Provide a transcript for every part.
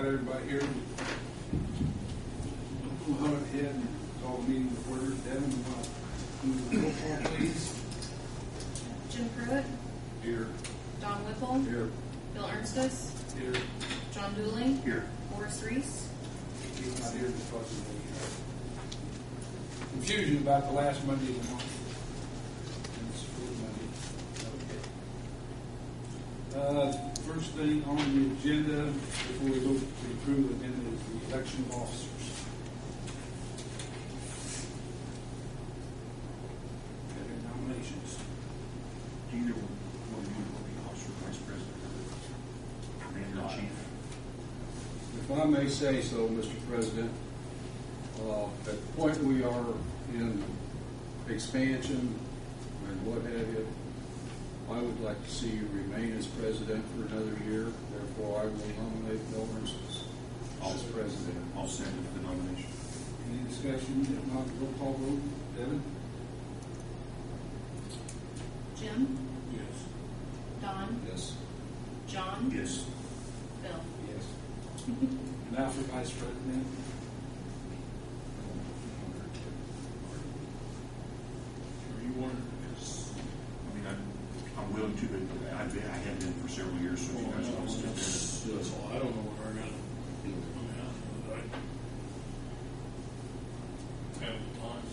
got everybody here. We'll go ahead and call the meeting to order. Devin, you want to move the roll call, please? Jim Pruitt. Here. Don Whipple. Here. Bill Ernstis. Here. John Dooley. Here. Horace Reese. He's not here because of the confusion about the last Monday of the month. And it's full Monday. Okay. First thing on the agenda before we go to approve the agenda is the election of officers. Have any nominations? Do you want to be officer, vice president, commander in chief? If I may say so, Mr. President, at the point we are in expansion and what have you, I would like to see you remain as president for another year. Therefore, I will nominate Bill Ernstis as president. I'll second the nomination. Any discussion? If not, roll call vote. Devin? Jim. Yes. Don. Yes. John. Yes. Bill. Yes. Now for vice president. You want to? I mean, I'm willing to, but I have been for several years, so you guys want to step in. That's all. I don't know what we're going to do. I have the time.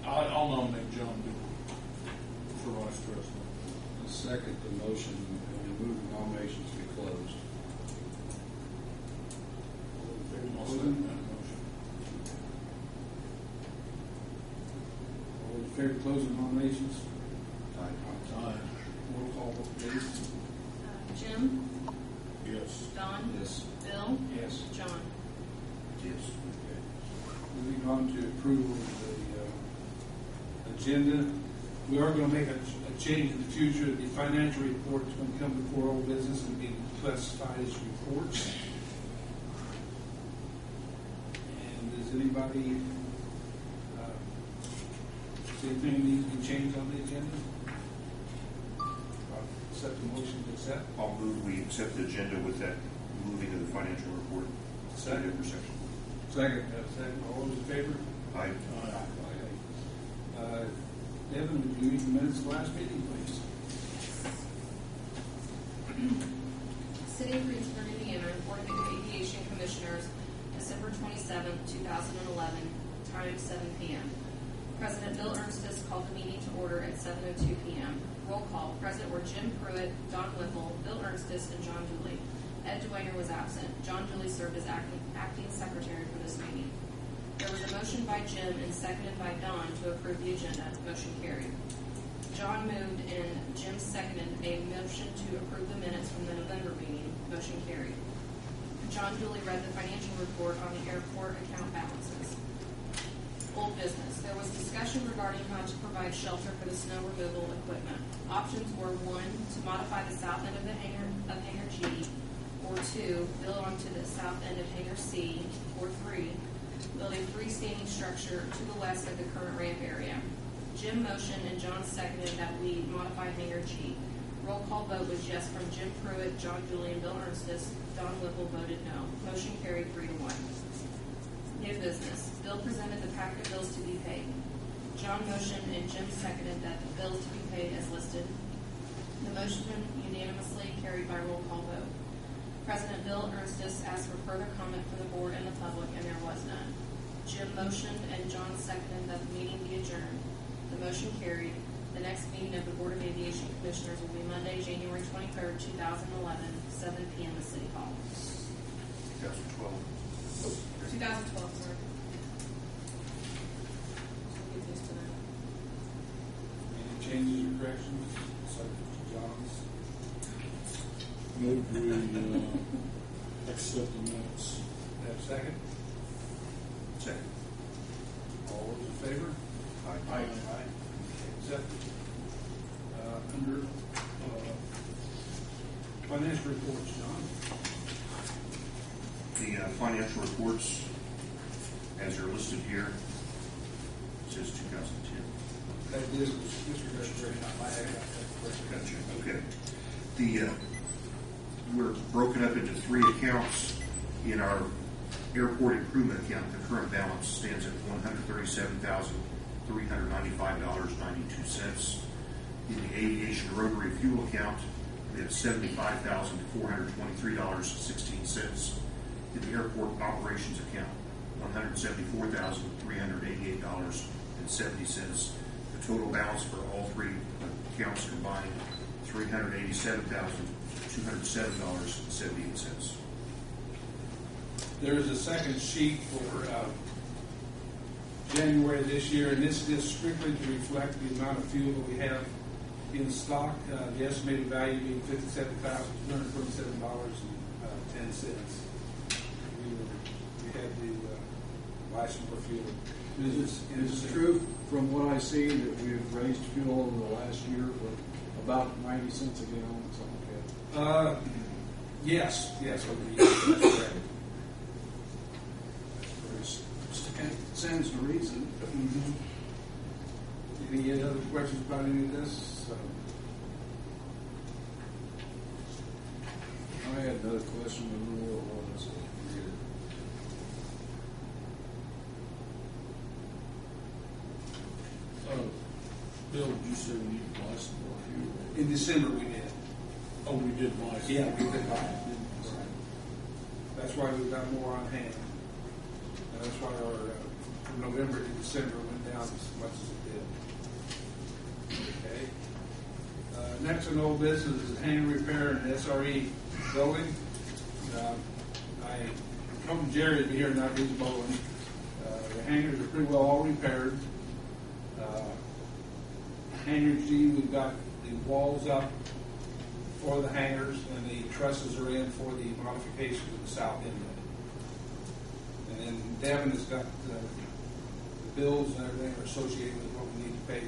I'll nominate John Dooley for vice president. I'll second the motion and move the nominations to be closed. I'll second that motion. All in favor of closing nominations? Aye. Roll call vote, please. Jim. Yes. Don. Yes. Bill. Yes. John. Yes. Moving on to approval of the agenda. We are going to make a change in the future. The financial report is going to come before old business and be classified as reports. And does anybody see anything that needs to be changed on the agenda? Accept the motion to accept. I'll move we accept the agenda with that moving of the financial report. Second. Section. Second. Second. All those in favor? Aye. Devin, would you read the minutes of the last meeting, please? City of Greensburg, Indiana, Board of Aviation Commissioners, December 27, 2011, time 7 p.m. President Bill Ernstis called the meeting to order at 7:02 p.m. Roll call. Present were Jim Pruitt, Don Whipple, Bill Ernstis, and John Dooley. Ed Dwayner was absent. John Dooley served as acting secretary for this meeting. There was a motion by Jim and seconded by Don to approve the agenda. Motion carried. John moved and Jim seconded a motion to approve the minutes from the November meeting. Motion carried. John Dooley read the financial report on the airport account balances. Old business. There was discussion regarding how to provide shelter for the snow removal equipment. Options were 1, to modify the south end of the hangar G, or 2, build onto the south end of hangar C, or 3, build a freestanding structure to the west of the current ramp area. Jim motioned and John seconded that we modify hangar G. Roll call vote was yes from Jim Pruitt, John Dooley, and Bill Ernstis. Don Whipple voted no. Motion carried 3-1. New business. Bill presented the packet of bills to be paid. John motioned and Jim seconded that the bills to be paid as listed. The motion unanimously carried by roll call vote. President Bill Ernstis asked for further comment from the board and the public, and there was none. Jim motioned and John seconded that the meeting be adjourned. The motion carried. The next meeting of the Board of Aviation Commissioners will be Monday, January 23rd, 2011, 7 p.m. at City Hall. 2012. 2012, sorry. So get used to that. Any changes or corrections? Subject to John's. Move we accept the minutes. Have a second? Second. All those in favor? Aye. Aye. Accepted. Under financial reports, John. The financial reports, as they're listed here, says 2010. That is Mr. Secretary, not my. Gotcha. Okay. The we're broken up into three accounts. In our airport improvement account, the current balance stands at $137,395.92. In the aviation rotary fuel account, we have $75,423.16. In the airport operations account, $174,388.70. The total balance for all three accounts combined, $387,207.78. There is a second sheet for January of this year, and this is strictly to reflect the amount of fuel that we have in stock. The estimated value being $57,227.10. We had the license for fuel. Is it true from what I see that we've raised fuel over the last year with about 90 cents a gallon, something like that? Yes, over the years. That's correct. Stands to reason. Mm-hmm. Any other questions about any of this? I had another question, but I don't know what it was. Bill, did you say we need to buy some more fuel? In December we did. Oh, we did buy some. Yeah, we did buy it. That's why we've got more on hand. And that's why our from November to December went down as much as it did. Okay. Next on old business is hangar repair and SRE building. I told Jerry to be here, not his bowling. The hangars are pretty well all repaired. Hangar G, we've got the walls up for the hangars, and the trusses are in for the modifications of the south inlet. And then Devin has got the bills and everything are associated with what we need to pay to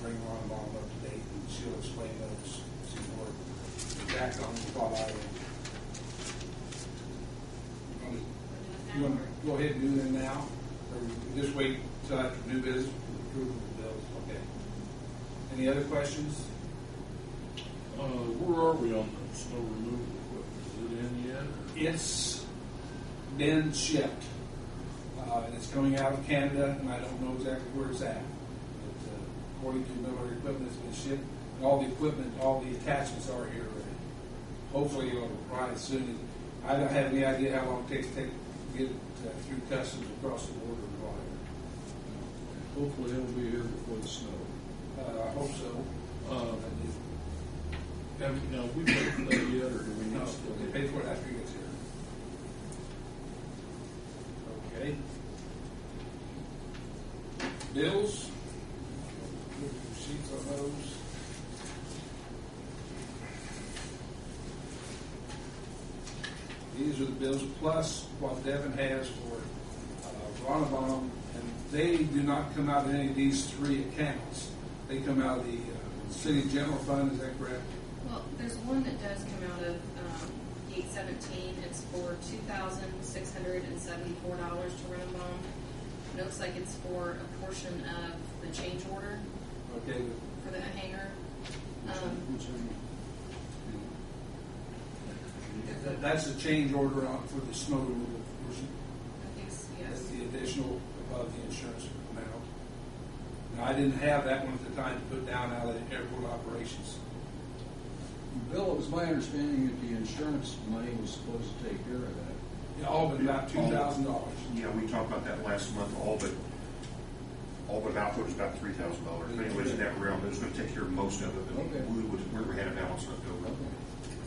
bring Ron Baum up to date, and she'll explain those some more back on what I you want to go ahead and do them now, or just wait till after new business for approval of the bills? Okay. Any other questions? Where are we on the snow removal equipment? Is it in yet? It's been shipped. And it's coming out of Canada, and I don't know exactly where it's at. But according to military equipment, it's been shipped. And all the equipment, all the attachments are here already. Hopefully it'll arrive soon. I don't have any idea how long it takes to get through customs across the border or whatever. Hopefully it'll be here before the snow. I hope so. Have we paid for that yet, or do we need No, to still? they pay for it after it gets here. Okay. Bills. Look at the sheets on those. These are the bills plus what Devin has for Ronabon, and they do not come out of any of these three accounts. They come out of the city general fund. Is that correct? Well, there's one that does come out of 817. It's for $2,674 to run a bomb. It looks like it's for a portion of the change order Okay. for the hangar. That's the change order for the snow removal portion. I think, That's yes. the additional above the insurance amount. Now, I didn't have that one at the time to put down out of the airport operations. Bill, it was my understanding that the insurance money was supposed to take care of that. Yeah, all but about $2,000. Yeah, we talked about that last month. All but output was about $3,000. But anyways, in that realm, it was going to take care of most of it. But Okay. we had a balance left over. Okay.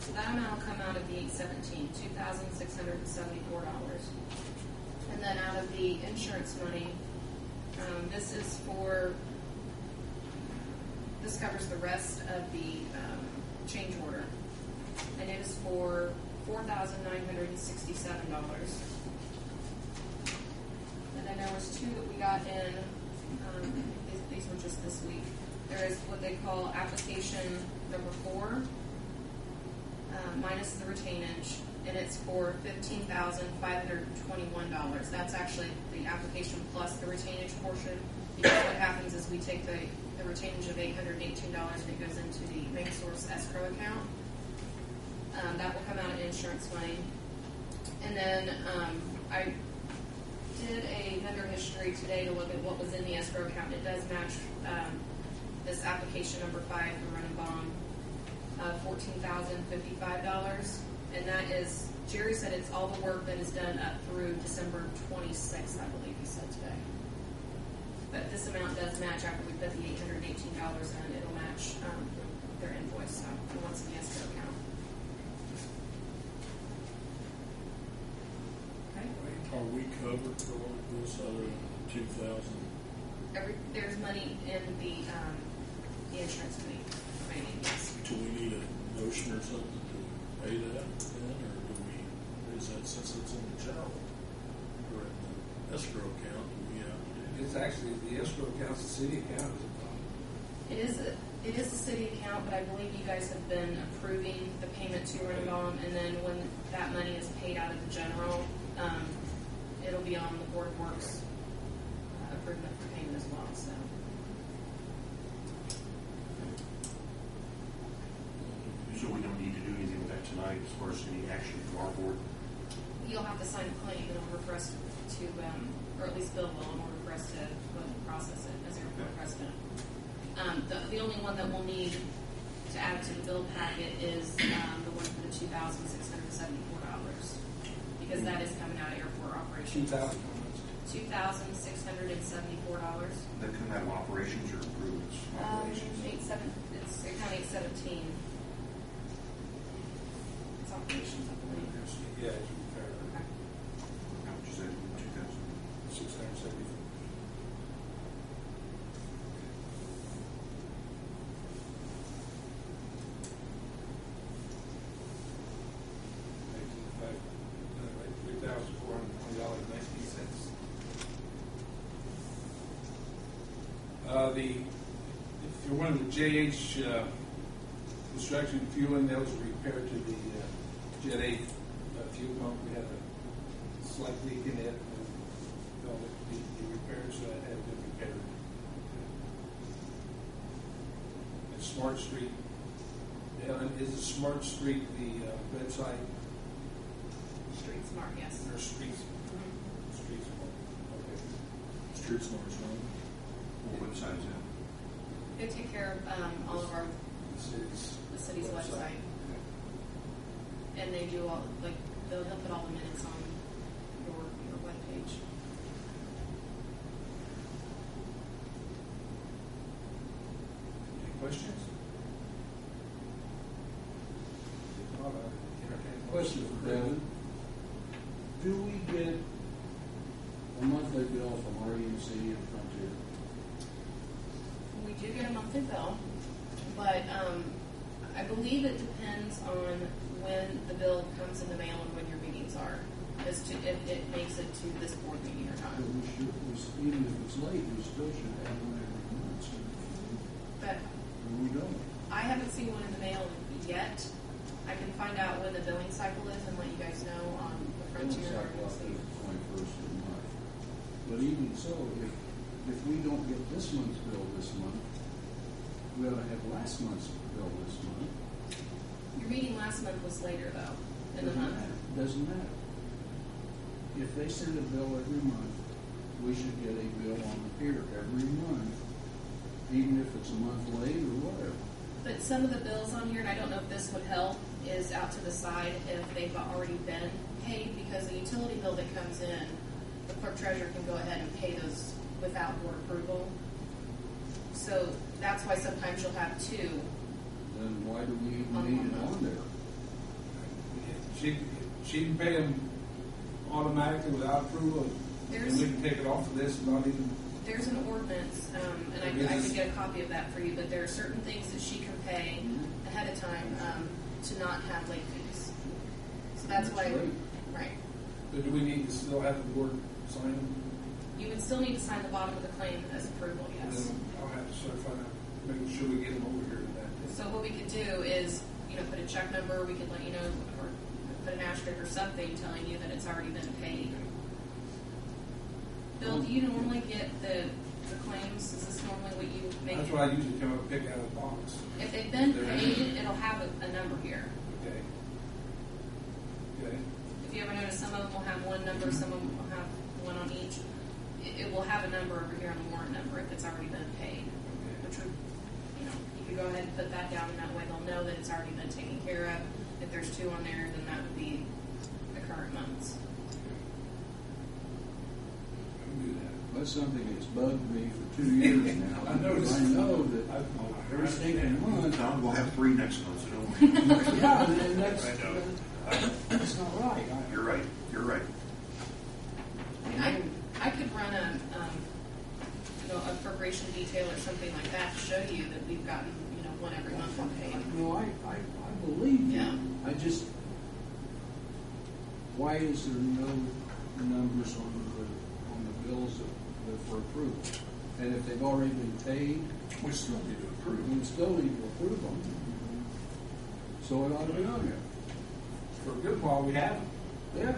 So that amount will come out of the 817, $2,674. And then out of the insurance money, this covers the rest of the change order. And it is for $4,967. And then there was two that we got in, these were just this week. There is what they call application number 4, minus the retainage, and it's for $15,521. That's actually the application plus the retainage portion. Because what happens is we take the retainage of $818 and it goes into the main source escrow account. That will come out of insurance money. And then I did a vendor history today to look at what was in the escrow account. It does match this application number 5 for Run and Bond, $14,055. And that is, Jerry said it's all the work that is done up through December 26th, I believe he said today. But this amount does match after we put the $818 in. It'll match their invoice, so for what's in the escrow account. Okay. Are we covered for all of this other than 2,000? There's money in the insurance money remaining, yes. Do we need a motion or something to pay that then, or do we, is that since it's in the general or in the escrow account, do we have to do? It's actually, the escrow account's the city account, is it not? It is a city account, but I believe you guys have been approving the payment to Run and Bond, and then when that money is paid out of the general, it'll be on the Board of Works improvement for payment as well, so. So we don't need to do anything with that tonight as far as any action from our board? You'll have to sign a claim in order for us to, or at least Bill will, in order for us to go and process it as airport president. The only one that we'll need to add to the bill packet is the one for the $2,674, because that is coming out of airport operations. 2,000. $2,674. That come out of operations or improvements? It's account 817. It's operations, I believe. Yeah, it should be fair. Okay. How much is that, 2,000? 674. If you're one of the JH construction fueling, that was repaired to the Jet 8 fuel pump. We had a slight leak in it, and felt it needed to be repaired, so that had been repaired. And Smart Street, is the Smart Street the website? Street Smart, yes. Or Street Smart? Okay. Street Smart's one. What website is that? They take care of all of our, the city's website. And they do all, like, they'll put all the minutes on your webpage. Any questions? If not, I'll entertain a Question for Devin. Do we get a monthly bill from RUC and Frontier? We do get a monthly bill, but I believe it depends on when the bill comes in the mail and when your meetings are, as to if it makes it to this board meeting or not. But even if it's late, we still should have one every month. But We don't. I haven't seen one in the mail yet. I can find out when the billing cycle is and let you guys know on the Frontier. It's 21st of the month. But even so, if we don't get this month's bill this month, we ought to have last month's bill this month. Your meeting last month was later though, in the month. Doesn't matter. If they send a bill every month, we should get a bill on here every month, even if it's a month late or whatever. But some of the bills on here, and I don't know if this would help, is out to the side if they've already been paid, because the utility bill that comes in, the clerk treasurer can go ahead and pay those without board approval. So that's why sometimes you'll have two. Then why do we even need it on there? She can pay them automatically without approval, and we can take it off of this and not even. There's an ordinance, and I could get a copy of that for you, but there are certain things that she can pay ahead of time to not have late fees. So that's why, great. right. But do we need to still have the board sign them? You would still need to sign the bottom of the claim as approval, And yes. then I'll have to certify that, making sure we get them over here to that. So what we could do is, put a check number, we could let you know, or put an asterisk or something telling you that it's already been paid. Bill, do you normally get the claims? Is this normally what you make? That's what I usually come up and pick out of the box. If they've been paid, it'll have a number here. Okay. Okay. If you ever notice, some of them will have one number, some of them will have one on each. It will have a number over here on the warrant number if it's already been paid. Which would, you know, you could go ahead and put that down, and that way they'll know that it's already been taken care of. If there's two on there, then that would be the current months. I can do that. That's something that's bugged me for 2 years now. I noticed. I know that every stinking month. Don, we'll have 3 next month, so don't worry. Yeah, and that's, I know. that's not right. You're right, you're right. I mean, I could run a, you know, appropriation detail or something like that to show you that we've gotten, you know, one every month paid. No, I believe you. Yeah. I just, why is there no numbers on the bills that for approval? And if they've already been paid, We still need to approve. we still need to approve them. So it ought to be on there. For a good while, we haven't. Yeah.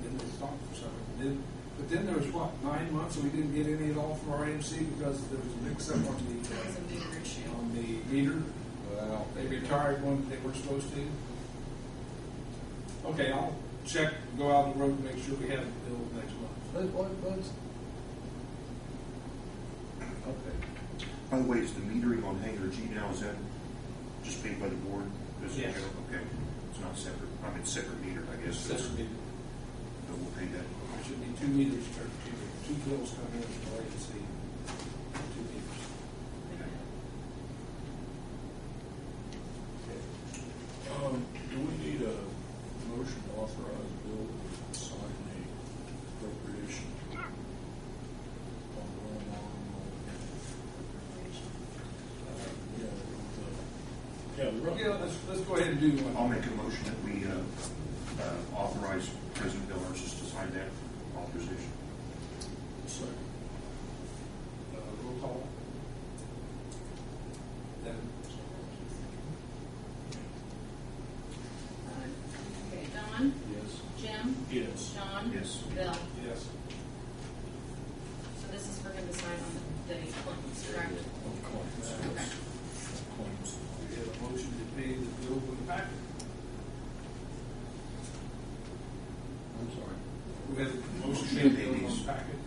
Then they stopped for some reason. But then there was, 9 months, and we didn't get any at all from our AMC because there was a mix-up on It was a meter issue. the meter. Well, They retired one they weren't supposed to. Okay, I'll check, go out on the road and make sure we have it billed next month. let's. Okay. By the way, is the metering on Hangar G now, is that just paid by the board? Is it- Yes. Okay, it's not separate, I mean, separate meter, I guess. Accessory meter. But we'll pay that. There should be 2 meters, or two bills coming in from our agency. 2 meters. Do we need a motion to authorize Bill to sign the appropriation? Yeah, the rough. Yeah, let's go ahead and do one. I'll make a motion that we authorize President Bill Arcis to sign that authorization. Second. Roll call. Then, Okay, Don, Yes. Jim, Yes. John, Yes. Bill. yes. So this is for him to sign on the claims, correct? Of claims. Okay. Claims. We have a motion to pay the bill with the packet. I'm sorry. We have a motion to pay the bill on the packet.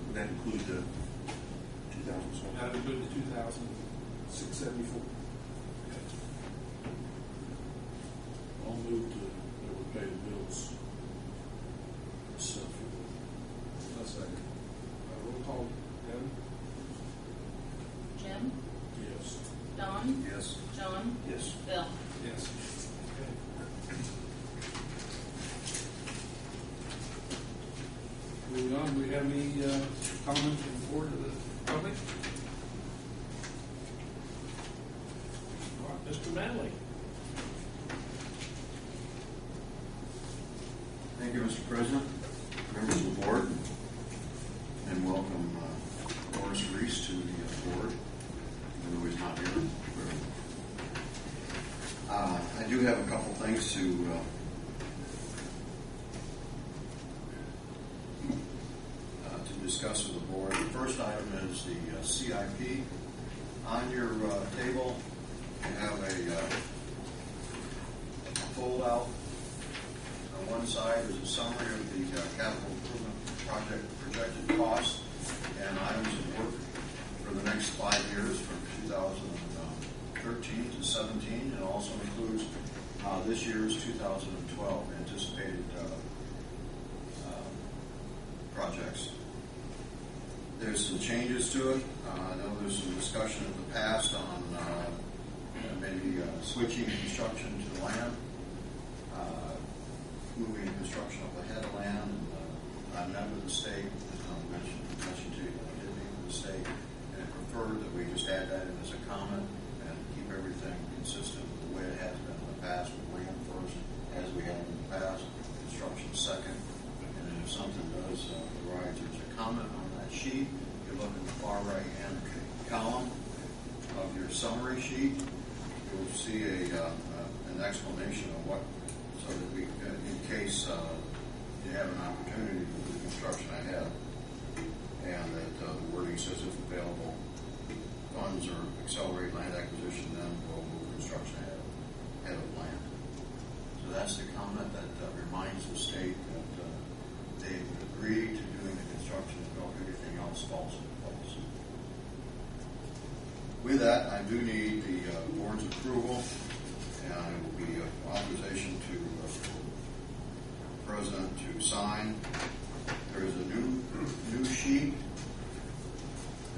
Would that include the 2007? That would go to 2,674. I'll move to, that we pay the bills. Except for Let's second. Roll call. Devin? Jim, yes. Don, Yes. John, Yes. Bill. Yes. Moving on, do we have any comments from the board to the public? All right, Mr. Manley. Thank you, Mr. President, members of the board, and welcome Morris Reese to the board, even though he's not here. I do have a couple things to discuss with the board. The first item is the CIP. On your table, you have a fold-out. On one side is a summary of the capital improvement project projected costs and items of work for the next 5 years from 2013 to 17. It also includes this year's 2012 anticipated projects. There's some changes to it. I know there's some discussion in the past on maybe switching construction to land. Moving construction up ahead of land, and I met with the state, as I mentioned to you, I did meet with the state, and I preferred that we just add that in as a comment and keep everything consistent with the way it has been in the past, with land first, as we have in the past, construction second, and then if something does arise, there's a comment on that sheet. If you look in the far right-hand column of your summary sheet, you'll see an explanation of what, so that we, in case you have an opportunity to do the construction ahead, and that the wording says if available funds or accelerate land acquisition, then we'll move construction ahead of land. So that's the comment that to the state that they've agreed to doing the construction and everything else falls into place. With that, I do need the board's approval, and it will be authorization to the president to sign. There is a new sheet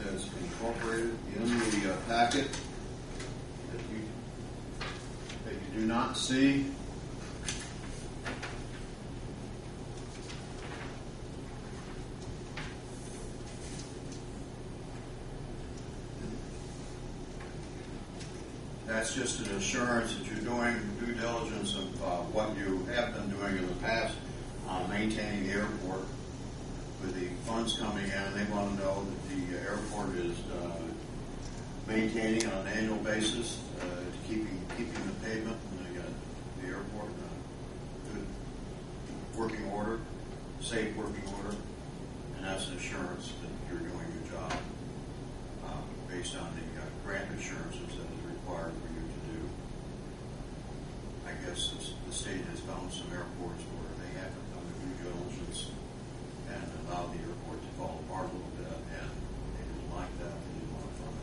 that's incorporated in the packet that you do not see. That's just an assurance that you're doing due diligence of what you have been doing in the past on maintaining the airport. With the funds coming in, they want to know that the airport is maintaining on an annual basis, keeping the pavement and the airport in a good working order, safe working order, and that's an assurance that you're doing your job based on the grant assurances that is required for you to do. I guess the state has found some airports where they haven't done the due diligence and allowed the airport to fall apart a little bit, and they didn't like that. They didn't want to fund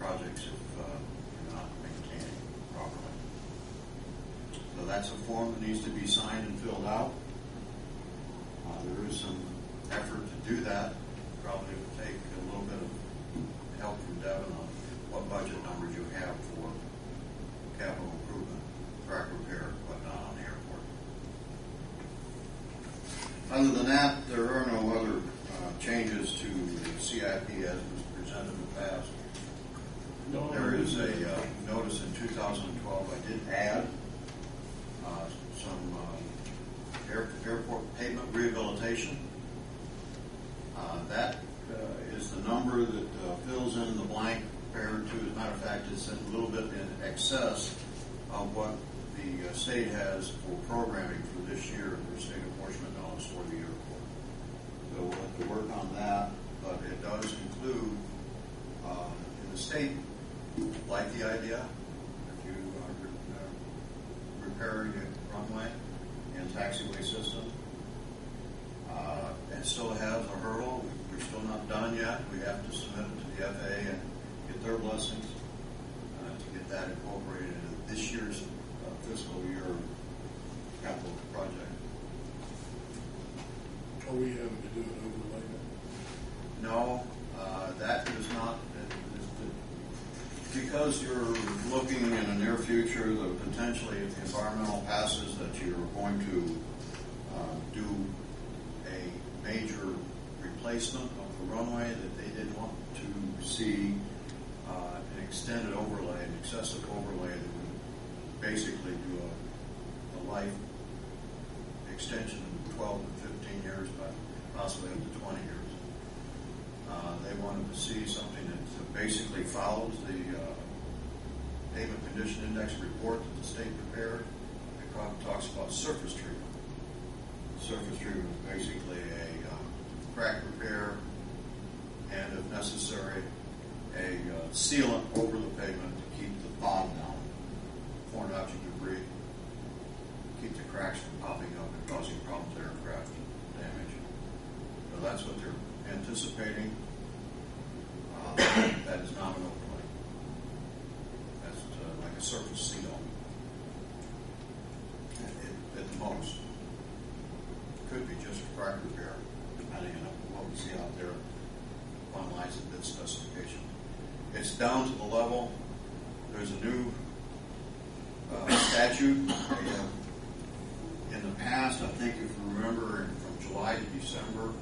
projects if you're not maintaining properly. So that's a form that needs to be signed and filled out. There is some effort to do that. Probably would take a little bit of help from Devin on what budget numbers you have for capital improvement, track repair, whatnot on the airport. Other than that, there are no other changes to the CIP as was presented in the past. There is a notice in 2012. I did add some airport pavement rehabilitation. That is the number that fills in the blank compared to, as a matter of fact, it's a little bit in excess of what the state has for programming for this year, their state apportionment dollars for the airport. So we'll have to work on that, but it does include, in the state, like the idea, if you are repairing a runway and taxiway system, it still has a hurdle. We're still not done yet. We have to submit it to the FAA and get their blessings to get that incorporated into this year's fiscal year capital project. Are we having to do an overlay? No, that is not. Because you're looking in the near future, potentially if the environmental passes, that you're going to do a major replacement of the runway, that they didn't want to see an extended overlay, an excessive overlay that would basically do a life extension of 12 to 15 years, but possibly up to 20 years. They wanted to see something that basically follows the pavement condition index report that the state prepared. It talks about surface treatment. Surface treatment is basically a crack repair and, if necessary, a sealant over the pavement to keep the bottom down, foreign object debris, keep the cracks from popping up and causing problems to aircraft damage. So that's what they're anticipating. That is not an overlay. That's like a surface seal at the most. Could be just for crack repair, depending on what we see out there, finalize the bid specification. It's down to the level. There's a new statute. In the past, I think if you remember, from July to December,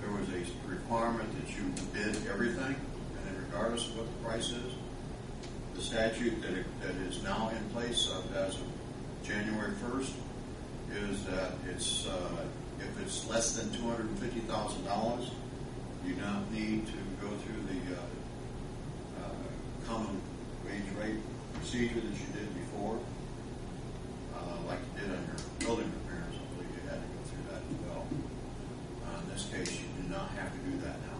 there was a requirement that you bid everything, and regardless of what the price is. The statute that is now in place as of January 1st is that it's if it's less than $250,000, you don't need to go through the common wage rate procedure that you did before, like you did on your building repairs. I believe you had to go through that as well. In this case, you do not have to do that now.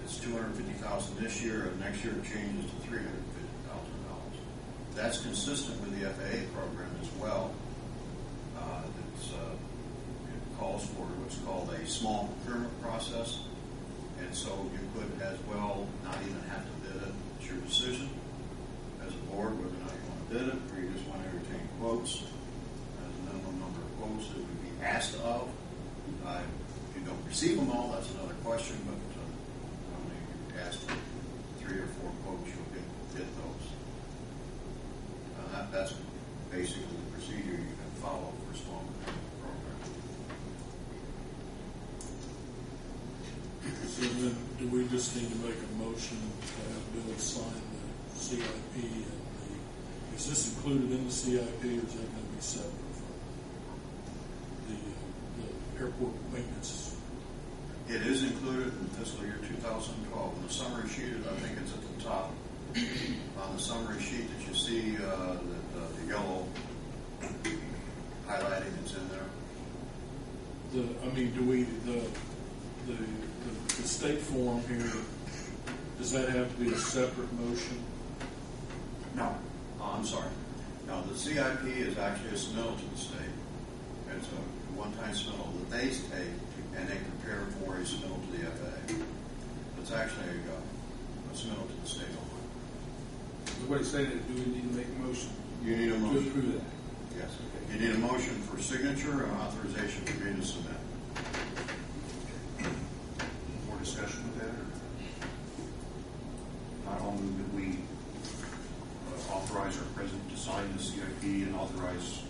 It's $250,000 this year, and next year it changes to $350,000. That's consistent with the FAA program as well. That's calls for what's called a small procurement process. And so you could as well not even have to bid it. It's your decision as a board whether or not you want to bid it or you just want to entertain quotes. There's a minimum number of quotes that would be asked of. If you don't receive them all, that's another question, but normally if you ask for 3 or 4 quotes, you'll get those. That's basically the procedure you can follow for a small procurement program. So then, do we just need to make a motion to have Bill sign the CIP and is this included in the CIP or is that going to be separate from the airport maintenance? It is included in fiscal year 2012. In the summary sheet, I think it's at the top. On the summary sheet that you see, the yellow highlighting that's in there. The state form here, does that have to be a separate motion? No. I'm sorry. No, the CIP is actually a submittal to the state. It's a one-time submittal that they take and they prepare for a submittal to the FAA. It's actually a submittal to the state only. So what do you say that, do we need to make a motion? You need a To motion. approve that? Yes. You need a motion for signature and authorization for me to submit. More discussion with that? Not only that we authorize our president to sign the CIP and authorize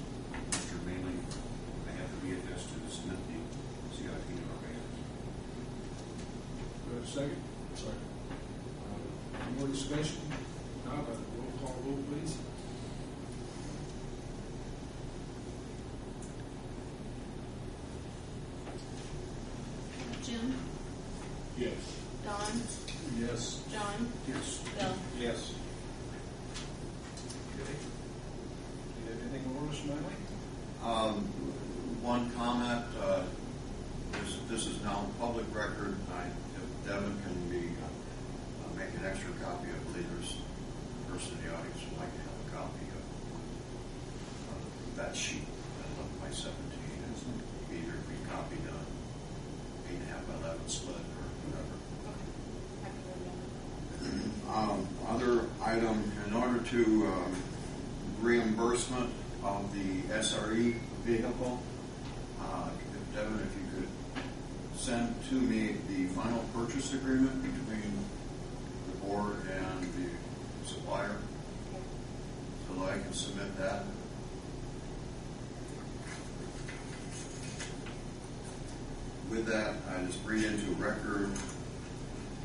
Mr. Manley on behalf of VFS to submit the CIP to our bands. Do I have a second? Second. Any more discussion? Now, roll call vote, please. Jim, Yes. Don, Yes. John, Yes. Bill. Yes. Okay. Do you have anything more, Mr. Manley? One comment, this is now public record. If Devin can make an extra copy, I believe there's a person in the audience would like to have a copy of that sheet, that 11 by 17. Either be copied on 8.5 by 11 split or whatever. Other item, in order to reimbursement of the SRE vehicle, Devin, if you could send to me the final purchase agreement between the board and the supplier, so that I can submit that. With that, I just read into record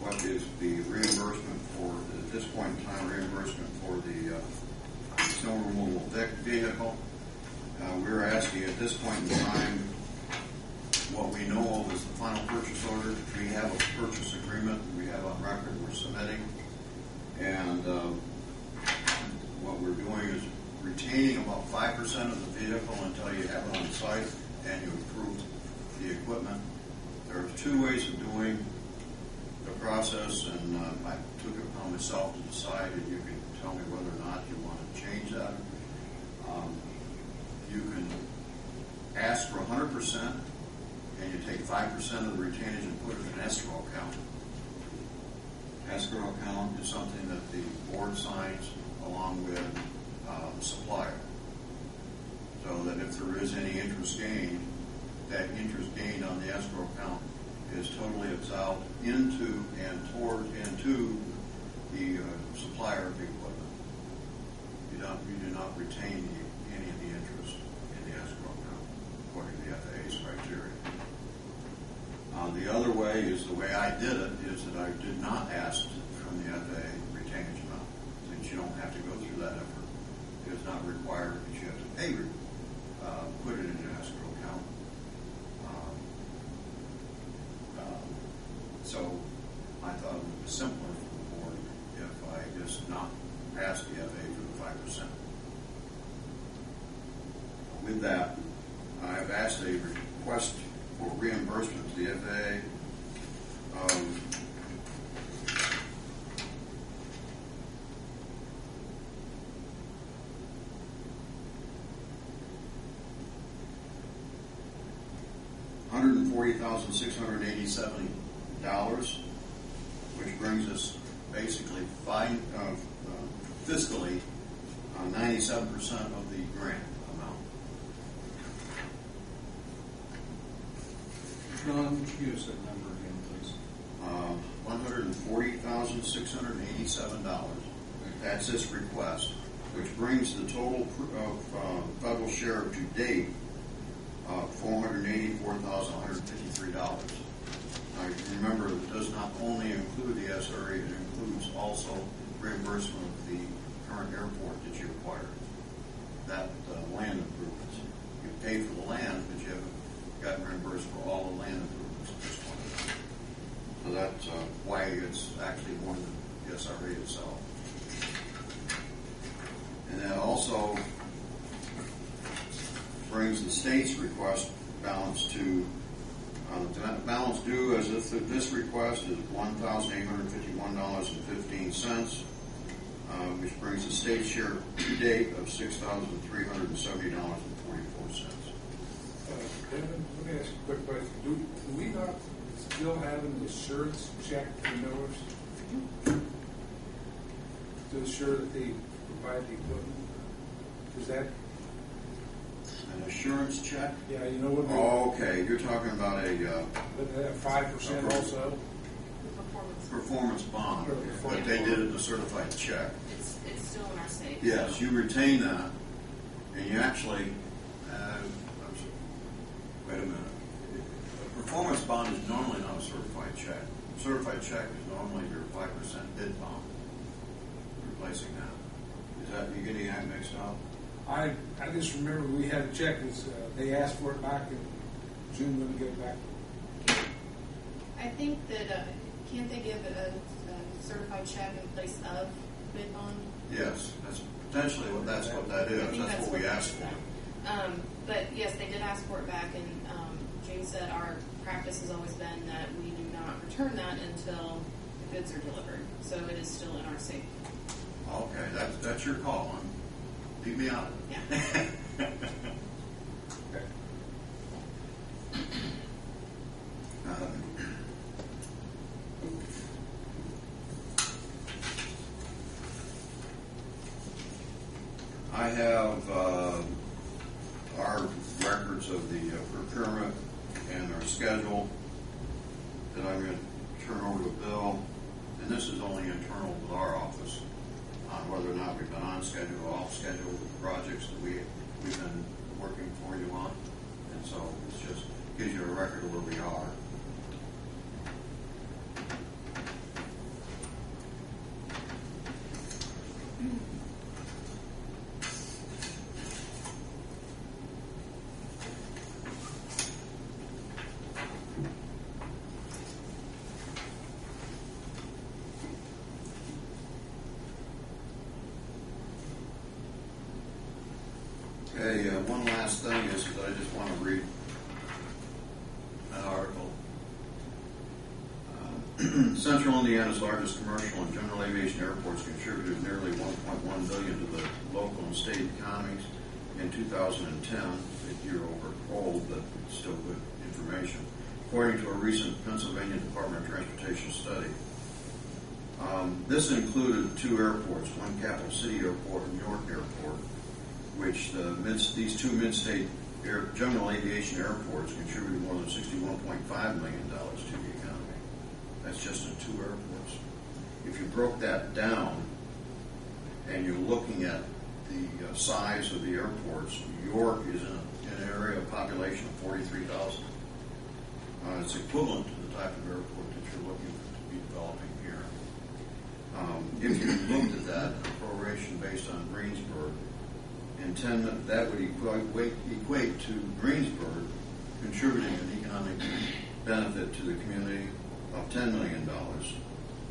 what is the reimbursement for, at this point in time, reimbursement for the snow removal vehicle. We're asking at this point in time, what we know of is the final purchase order. We have a purchase agreement we have on record we're submitting. And what we're doing is retaining about 5% of the vehicle until you have it on site and you approve the equipment. There are 2 ways of doing the process, and I took it upon myself to decide, and you can tell me whether or not you want to change that. You can ask for 100%, and you take 5% of the retainage and put it in an escrow account. Escrow account is something that the board signs along with the supplier, so that if there is any interest gained, that interest gained on the escrow account is totally absolved into the supplier of the equipment. You do not retain any of the interest in the escrow account according to the FAA's criteria. The other way is the way I did it, is that I did not ask from the FAA retainage amount, since you don't have to go through that effort. It is not required that you have to pay, put it in an escrow account. So I thought it would be simpler for the board if I just not asked the FAA for the 5%. With that, I've asked a request for reimbursement to the FAA. $140,687, which brings us basically fiscally 97% of the grant amount. John, give us that number again, please. $140,687. That's this request, which brings the total federal share to date $484,153. Now, you remember, it does not only include the SRE, it includes also reimbursement of the current airport that you acquired, that land improvements. You paid for the land, but you haven't gotten reimbursed for all the land improvements at this point. So that's why it's actually more than the SRE itself. And that also brings the state's request balance to the balance due as if this request is $1,851.15, which brings the state share to date of $6,370.44. Kevin, let me ask you a quick question. Do we not still have an assurance check for millers to assure that they provide the equipment? Is that? An assurance check? Yeah, you know what? Oh, okay, you're talking about a 5% also? performance bond, but they did it in a certified check. It's still in our safe. Yes, you retain that, and you actually, wait a minute. A performance bond is normally not a certified check. A certified check is normally your 5% bid bond, replacing that. Is that, you getting that mixed up? I just remember we had a check, they asked for it back in June when we get back. I think that, can't they give a certified check in place of bid bond? Yes, that's potentially what that is. I think That's what we asked for. But yes, they did ask for it back, and Jane said our practice has always been that we do not return that until the goods are delivered. So it is still in our safe. Okay, that's your call. Leave me out of it. Yeah. I have our records of the procurement and our schedule that I'm going to turn over to Bill. And this is only internal with our office on whether or not we've been on schedule or off schedule with the projects that we've been working for you on. And so it just gives you a record of where we are. Okay, one last thing is that I just want to read an article. Central Indiana's largest commercial and general aviation airports contributed nearly $1.1 billion to the local and state economies in 2010. A year old, but it's still good information. According to a recent Pennsylvania Department of Transportation study. This included two airports, one Capital City Airport and York Airport, which these two mid-state general aviation airports contributed more than $61.5 million to the economy. That's just in two airports. If you broke that down and you're looking at the size of the airports, York is in an area of population of 43,000. It's equivalent to the type of airport that you're looking to be developing here. If you looked at that proration based on Greensburg, that would equate to Greensburg contributing an economic benefit to the community of $10 million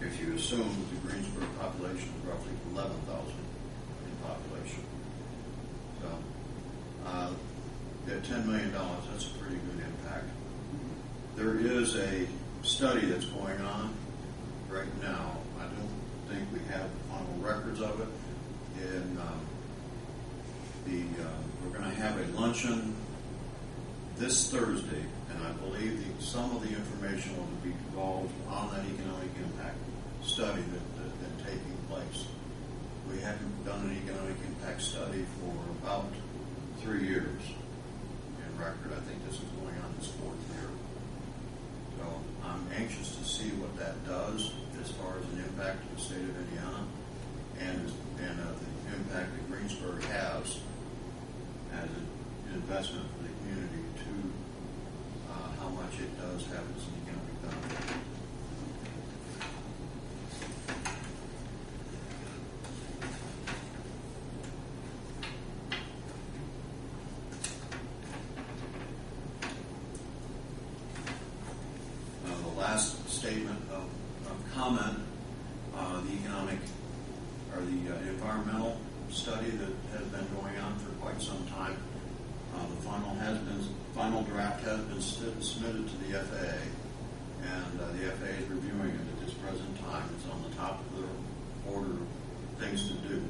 if you assume that the Greensburg population is roughly 11,000 in population. So, at $10 million, that's a pretty good impact. There is a study that's going on right now. I don't think we have final records of it. We're going to have a luncheon this Thursday, and I believe some of the information will be involved on that economic impact study that's been taking place. We haven't done an economic impact study for about 3 years in record. I think this is going on its 4th year. So I'm anxious to see what that does as far as an impact to the state of Indiana and the impact that Greensburg has as an investment for the community to how much it does have as an economic benefit. The last statement of comment, the economic or the environmental study that has been going on for quite some time. The final draft has been submitted to the FAA, and the FAA is reviewing it at this present time. It's on the top of their order of things to do,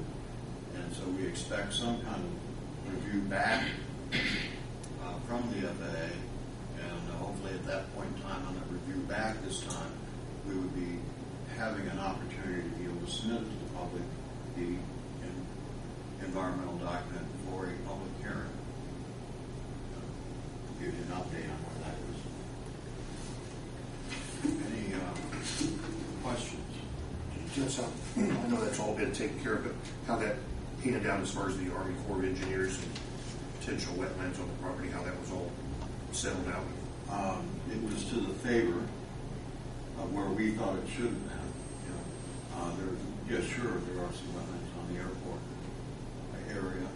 and so we expect some kind of review back from the FAA, and hopefully at that point in time, on that review back this time, we would be having an opportunity to be able to submit to the public the environmental document for a public hearing. Give you an update on where that is. Any questions? Just, I know that's all been taken care of, but how that handed down as far as the Army Corps of Engineers and potential wetlands on the property, how that was all settled out? It was to the favor of where we thought it should have been. Yes, sure, there are some wetlands on the airport area,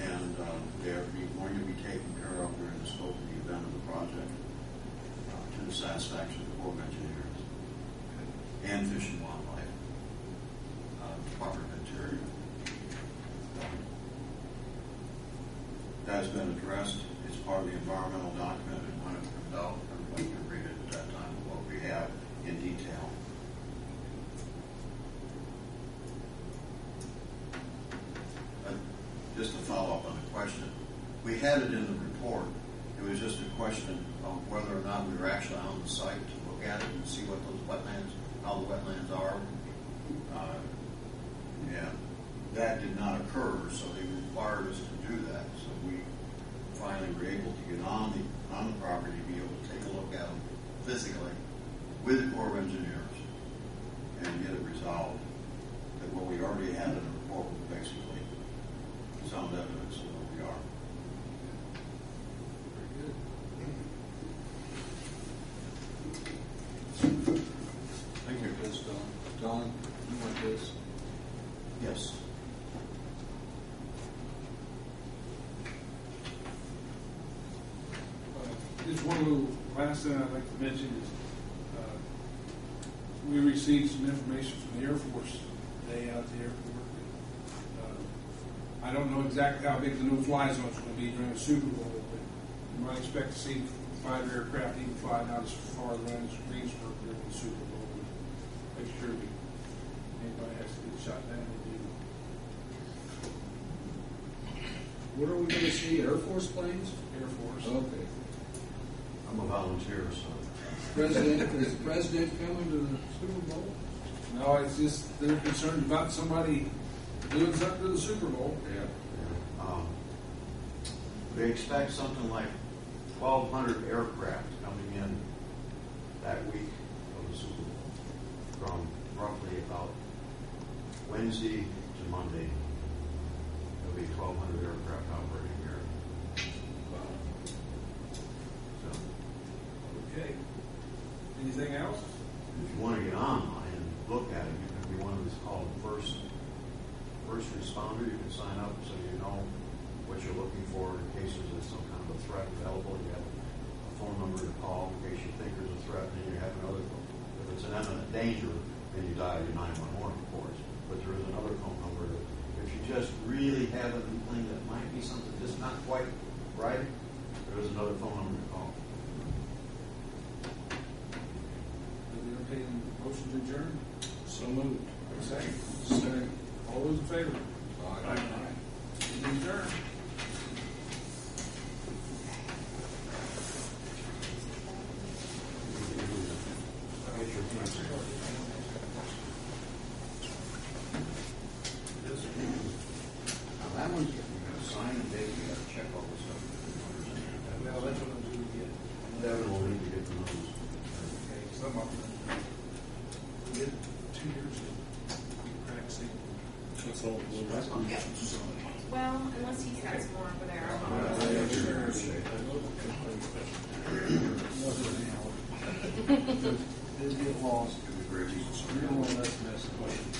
and they are going to be taken care of during the scope of the event of the project to the satisfaction of the Corps of Engineers and Fish and Wildlife Department of Interior. That has been addressed as part of the environmental document, and when it comes out, everybody can read it at that time, what we have in detail. Just to follow up on the question, we had it in the report. It was just a question of whether or not we were actually on the site to look at it and see what those wetlands, how the wetlands are. And that did not occur, so they required us to do that. So we finally were able to get on the property to be able to take a look at them physically with the Corps of Engineers and get it resolved. That what we already had in the report was basically sound evidence of where we are. Very good. Thank you. Yes, Don. Don, you want this? Yes. Just one little last thing I'd like to mention is we received some information from the Air Force today out at the airport. I don't know exactly how big the new fly zone is going to be during the Super Bowl, but you might expect to see 5 aircraft even fly not as far around as Greensburg during the Super Bowl. Make sure anybody has to get shot down. What are we going to see? Air Force planes? Air Force. Okay. I'm a volunteer, so. Is the president coming to the Super Bowl? No, it's just they're concerned about somebody doing something to the Super Bowl. Yeah. We expect something like 1,200 aircraft coming in that week of the Super Bowl from roughly about Wednesday to Monday. There'll be 1,200 aircraft operating here. So, Okay. Anything else? if you want to get online and look at it, you can be one of these called first responder. You can sign up so you know what you're looking for in cases there's some kind of a threat available. You have a phone number to call in case you think there's a threat, and you have another phone. If it's an imminent danger, then you dial your 911, of course. But there is another phone number that if you just really have an inkling that might be something just not quite right, there is another phone number to call. Entertaining motion to adjourn. So moved. Second. Second. All those in favor? Aye. Adjourn. Dave, we gotta check all this stuff. Well, that's what I'm doing again. Devin will need to get the numbers. Okay, some of them, we did 2 years ago, practicing. That's all. Well, unless he's got some more over there. Didn't get lost. It was very easy. You don't want to mess with us.